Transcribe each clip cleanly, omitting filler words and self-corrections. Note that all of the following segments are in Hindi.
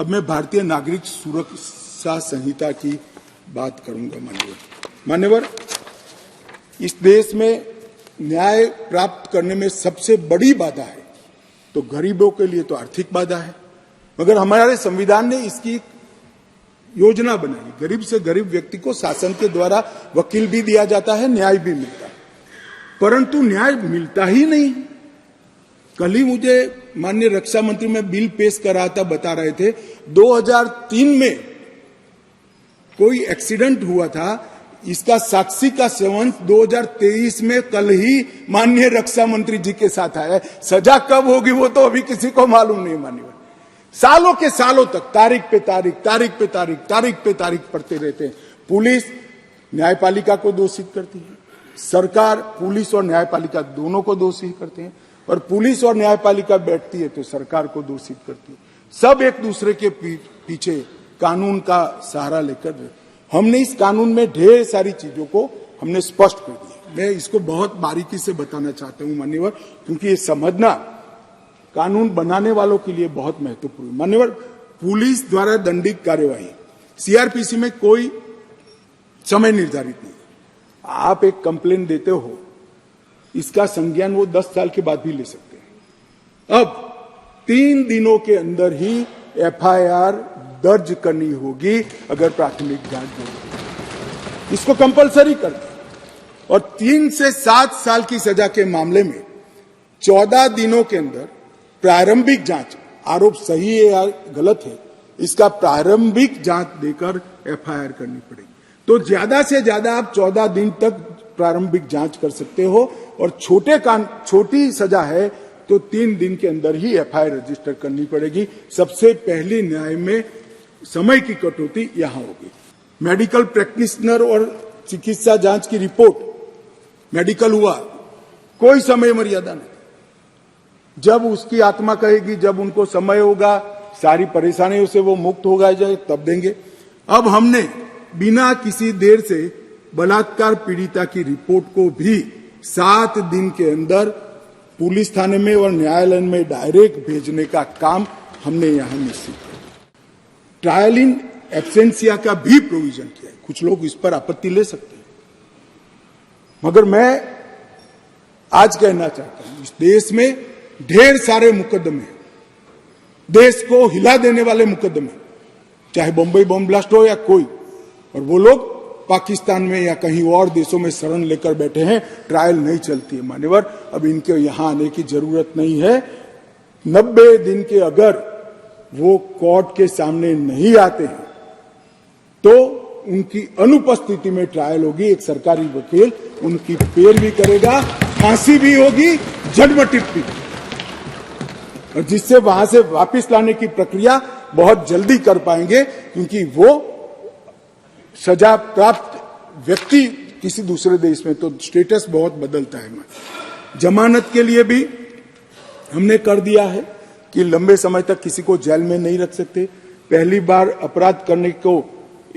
अब मैं भारतीय नागरिक सुरक्षा संहिता की बात करूंगा। मान्यवर, इस देश में न्याय प्राप्त करने में सबसे बड़ी बाधा है तो गरीबों के लिए तो आर्थिक बाधा है, मगर हमारे संविधान ने इसकी योजना बनाई। गरीब से गरीब व्यक्ति को शासन के द्वारा वकील भी दिया जाता है, न्याय भी मिलता है, परंतु न्याय मिलता ही नहीं। कल ही मुझे माननीय रक्षा मंत्री में बिल पेश कर रहा था, बता रहे थे 2003 में कोई एक्सीडेंट हुआ था, इसका साक्षी का सेवन 2023 में कल ही माननीय रक्षा मंत्री जी के साथ आया है। सजा कब होगी वो तो अभी किसी को मालूम नहीं। माननीय सालों के सालों तक तारीख पे तारीख पढ़ते रहते हैं। पुलिस न्यायपालिका को दोषित करती है, सरकार पुलिस और न्यायपालिका दोनों को दोषी करते हैं, और पुलिस और न्यायपालिका बैठती है तो सरकार को दोषित करती है। सब एक दूसरे के पीछे कानून का सहारा लेकर। हमने इस कानून में ढेर सारी चीजों को हमने स्पष्ट कर दिया। मैं इसको बहुत बारीकी से बताना चाहता हूं मान्यवर, क्योंकि ये समझना कानून बनाने वालों के लिए बहुत महत्वपूर्ण है। मान्यवर, पुलिस द्वारा दंडित कार्यवाही सीआरपीसी में कोई समय निर्धारित नहीं। आप एक कंप्लेन देते हो, इसका संज्ञान वो 10 साल के बाद भी ले सकते हैं। अब 3 दिनों के अंदर ही एफआईआर दर्ज करनी होगी अगर प्राथमिक जांच होगी, इसको कंपलसरी कर दिया। और 3 से 7 साल की सजा के मामले में 14 दिनों के अंदर प्रारंभिक जांच, आरोप सही है या गलत है, इसका प्रारंभिक जांच देकर एफआईआर करनी पड़ेगी। तो ज्यादा से ज्यादा आप 14 दिन तक प्रारंभिक जांच कर सकते हो, और छोटी सजा है तो 3 दिन के अंदर ही एफआईआर रजिस्टर करनी पड़ेगी। सबसे पहली न्याय में समय की कटौती यहां होगी। मेडिकल प्रैक्टिशनर और चिकित्सा जांच की रिपोर्ट, मेडिकल हुआ, कोई समय मर्यादा नहीं। जब उसकी आत्मा कहेगी, जब उनको समय होगा, सारी परेशानियों से वो मुक्त होगा जाए, तब देंगे। अब हमने बिना किसी देर से बलात्कार पीड़िता की रिपोर्ट को भी 7 दिन के अंदर पुलिस थाने में और न्यायालय में डायरेक्ट भेजने का काम हमने यहां निश्चित किया। ट्रायल इन एब्सेंसिया का भी प्रोविजन किया है। कुछ लोग इस पर आपत्ति ले सकते हैं, मगर मैं आज कहना चाहता हूं, इस देश में ढेर सारे मुकदमे, देश को हिला देने वाले मुकदमे, चाहे बम्बई बम ब्लास्ट हो या कोई, और वो लोग पाकिस्तान में या कहीं और देशों में शरण लेकर बैठे हैं, ट्रायल नहीं चलती है। मान्यवर, अब इनके यहां आने की जरूरत नहीं है। 90 दिन के अगर वो कोर्ट के सामने नहीं आते हैं तो उनकी अनुपस्थिति में ट्रायल होगी। एक सरकारी वकील उनकी पैरवी करेगा, फांसी भी होगी, जजमेंट भी, और जिससे वहां से वापस लाने की प्रक्रिया बहुत जल्दी कर पाएंगे, क्योंकि वो सजा प्राप्त व्यक्ति किसी दूसरे देश में तो स्टेटस बहुत बदलता है। जमानत के लिए भी हमने कर दिया है कि लंबे समय तक किसी को जेल में नहीं रख सकते। पहली बार अपराध करने को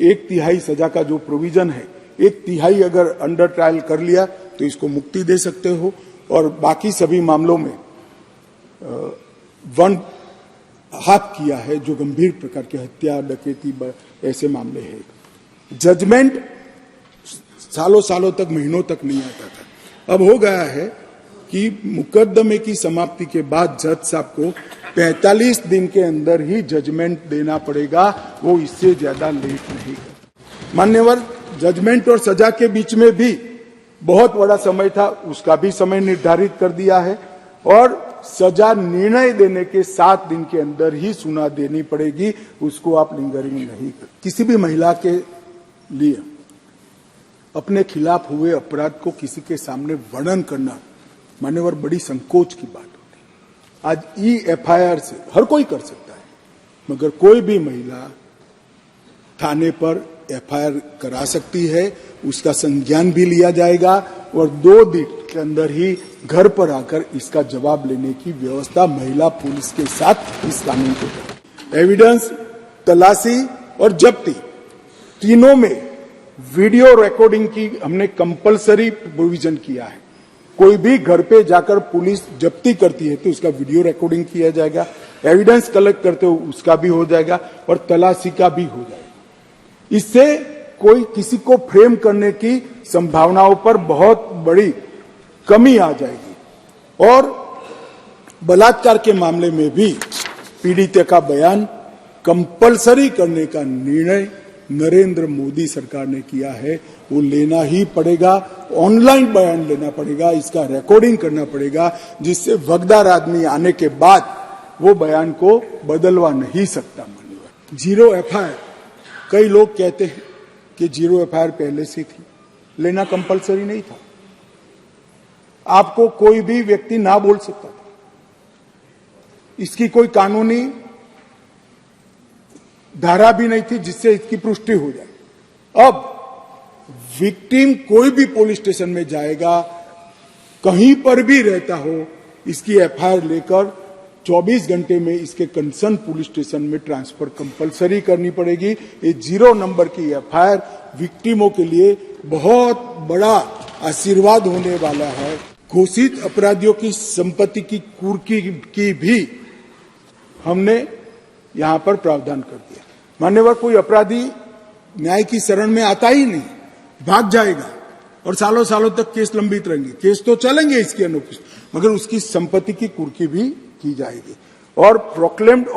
1/3 सजा का जो प्रोविजन है, 1/3 अगर अंडर ट्रायल कर लिया तो इसको मुक्ति दे सकते हो, और बाकी सभी मामलों में 1/2 किया है जो गंभीर प्रकार के हत्या, डकैती, ऐसे मामले हैं। जजमेंट सालों सालों तक, महीनों तक नहीं आता था। अब हो गया है कि मुकदमे की समाप्ति के बाद जज साहब को 45 दिन के अंदर ही जजमेंट देना पड़ेगा, वो इससे ज्यादा लेट नहीं कर। मान्यवर, जजमेंट और सजा के बीच में भी बहुत बड़ा समय था, उसका भी समय निर्धारित कर दिया है, और सजा निर्णय देने के 7 दिन के अंदर ही सुना देनी पड़ेगी, उसको आप लिंगरिंग नहीं कर। किसी भी महिला के लिए अपने खिलाफ हुए अपराध को किसी के सामने वर्णन करना मान्यवर बड़ी संकोच की बात होती है। आज एफआईआर से हर कोई कर सकता है, मगर कोई भी महिला थाने पर एफआईआर करा सकती है, उसका संज्ञान भी लिया जाएगा, और 2 दिन के अंदर ही घर पर आकर इसका जवाब लेने की व्यवस्था महिला पुलिस के साथ इस कानून को है। एविडेंस, तलाशी और जब्ती, तीनों में वीडियो रिकॉर्डिंग की हमने कंपलसरी प्रोविजन किया है। कोई भी घर पे जाकर पुलिस जब्ती करती है तो उसका वीडियो रिकॉर्डिंग किया जाएगा। एविडेंस कलेक्ट करते हो उसका भी हो जाएगा और तलाशी का भी हो जाएगा। इससे कोई किसी को फ्रेम करने की संभावनाओं पर बहुत बड़ी कमी आ जाएगी। और बलात्कार के मामले में भी पीड़ित का बयान कंपलसरी करने का निर्णय नरेंद्र मोदी सरकार ने किया है। वो लेना ही पड़ेगा, ऑनलाइन बयान लेना पड़ेगा, इसका रिकॉर्डिंग करना पड़ेगा, जिससे वगदार आदमी आने के बाद वो बयान को बदलवा नहीं सकता। माननीय जीरो एफआईआर, कई लोग कहते हैं कि जीरो एफआईआर पहले से थी, लेना कंपलसरी नहीं था। आपको कोई भी व्यक्ति ना बोल सकता था, इसकी कोई कानूनी धारा भी नहीं थी जिससे इसकी पुष्टि हो जाए। अब विक्टिम कोई भी पुलिस स्टेशन में जाएगा, कहीं पर भी रहता हो, इसकी एफआईआर लेकर 24 घंटे में इसके कंसर्न पुलिस स्टेशन में ट्रांसफर कंपलसरी करनी पड़ेगी। ये 0 नंबर की एफआईआर विक्टिमों के लिए बहुत बड़ा आशीर्वाद होने वाला है। घोषित अपराधियों की संपत्ति की कुर्की की भी हमने यहां पर प्रावधान कर दिया। मान्यवर, कोई अपराधी न्याय की शरण में आता ही नहीं, भाग जाएगा और सालों सालों तक केस लंबित रहेंगे। केस तो चलेंगे इसके अनुपस्थित, मगर उसकी संपत्ति की कुर्की भी की जाएगी। और प्रोक्लेम्ड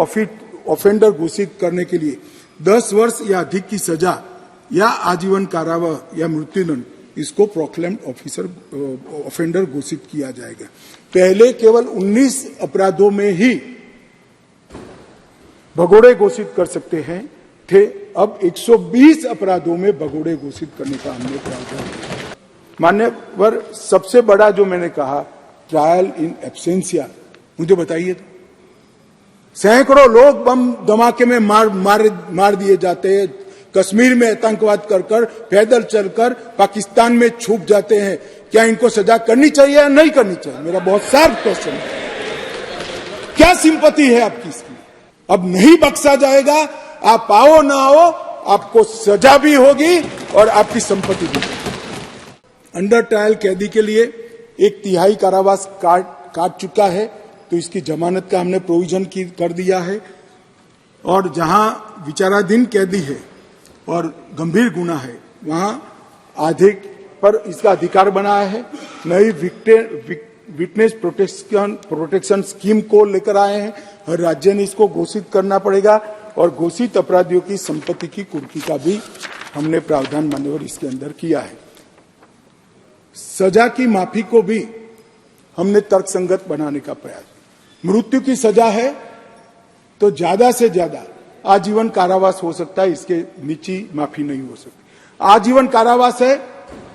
ऑफेंडर घोषित करने के लिए 10 वर्ष या अधिक की सजा या आजीवन कारावास या मृत्युदंड, इसको प्रोक्लेम्ड ऑफेंडर घोषित किया जाएगा। पहले केवल 19 अपराधों में ही भगोड़े घोषित कर सकते हैं थे, अब 120 अपराधों में भगोड़े घोषित करने का हमने प्रावधान किया। मान्यवर, सबसे बड़ा जो मैंने कहा ट्रायल इन एब्सेंशिया, मुझे बताइए तो सैकड़ों लोग बम धमाके में मार दिए जाते हैं, कश्मीर में आतंकवाद कर पैदल चलकर पाकिस्तान में छुप जाते हैं। क्या इनको सजा करनी चाहिए या नहीं करनी चाहिए? मेरा बहुत साफ क्वेश्चन है। क्या सिंपैथी है आपकी इसकी? अब नहीं बख्शा जाएगा, आप आओ ना आओ, आपको सजा भी होगी और आपकी संपत्ति भी होगी। अंडर ट्रायल कैदी के लिए 1/3 कारावास काट चुका है, तो इसकी जमानत का हमने प्रोविजन कर दिया है। और जहां विचाराधीन कैदी है और गंभीर गुना है, वहां आधे पर इसका अधिकार बनाया है। नई विटनेस प्रोटेक्शन स्कीम को लेकर आए हैं। हर राज्य ने इसको घोषित करना पड़ेगा और घोषित अपराधियों की संपत्ति की कुर्की का भी हमने प्रावधान मान्यवर इसके अंदर किया है। सजा की माफी को भी हमने तर्कसंगत बनाने का प्रयास। मृत्यु की सजा है तो ज्यादा से ज्यादा आजीवन कारावास हो सकता है, इसके नीचे माफी नहीं हो सकती। आजीवन कारावास है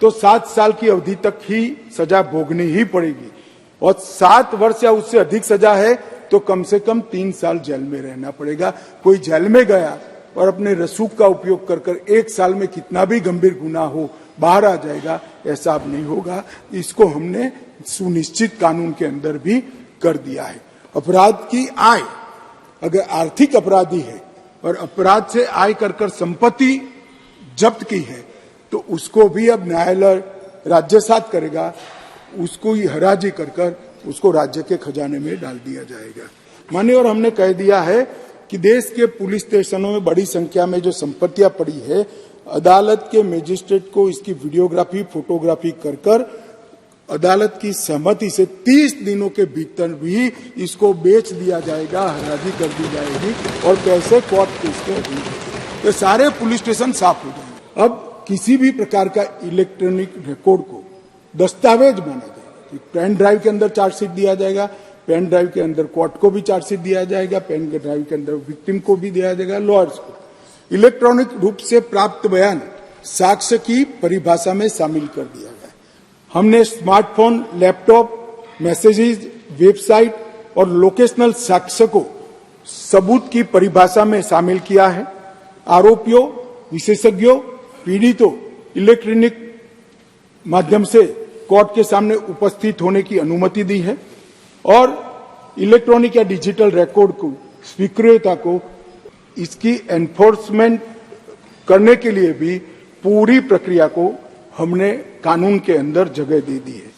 तो 7 साल की अवधि तक ही सजा भोगनी ही पड़ेगी, और 7 वर्ष या उससे अधिक सजा है तो कम से कम 3 साल जेल में रहना पड़ेगा। कोई जेल में गया और अपने रसूख का उपयोग कर 1 साल में कितना भी गंभीर गुनाह हो बाहर आ जाएगा, ऐसा अब नहीं होगा। इसको हमने सुनिश्चित कानून के अंदर भी कर दिया है। अपराध की आय, अगर आर्थिक अपराधी है और अपराध से आय कर संपत्ति जब्त की है तो उसको भी अब न्यायालय राज्यसात करेगा, उसको ही हराजी कर उसको राज्य के खजाने में डाल दिया जाएगा। माननीय, और हमने कह दिया है कि देश के पुलिस स्टेशनों में बड़ी संख्या में जो संपत्तियां पड़ी है, अदालत के मजिस्ट्रेट को इसकी वीडियोग्राफी फोटोग्राफी कर अदालत की सहमति से 30 दिनों के भीतर भी इसको बेच दिया जाएगा, हराजी कर दी जाएगी और पैसे कोर्ट केस के अधीन, तो सारे पुलिस स्टेशन साफ हो जाएंगे। अब किसी भी प्रकार का इलेक्ट्रॉनिक रिकॉर्ड को दस्तावेज माना जाएगा। पेन ड्राइव के अंदर चार्जशीट दिया जाएगा, पेन ड्राइव के अंदर कोर्ट को भी चार्जशीट दिया जाएगा, पेन ड्राइव के अंदर विक्टिम को भी दिया जाएगा, लॉयर्स को। इलेक्ट्रॉनिक रूप से प्राप्त बयान साक्ष्य की परिभाषा में शामिल कर दिया गया। हमने स्मार्टफोन, लैपटॉप, मैसेजेस, वेबसाइट और लोकेशनल साक्ष्य को सबूत की परिभाषा में शामिल किया है। आरोपियों, विशेषज्ञों, पीड़ितों इलेक्ट्रॉनिक माध्यम से कोर्ट के सामने उपस्थित होने की अनुमति दी है और इलेक्ट्रॉनिक या डिजिटल रिकॉर्ड को स्वीकृतता को इसकी एनफोर्समेंट करने के लिए भी पूरी प्रक्रिया को हमने कानून के अंदर जगह दे दी है।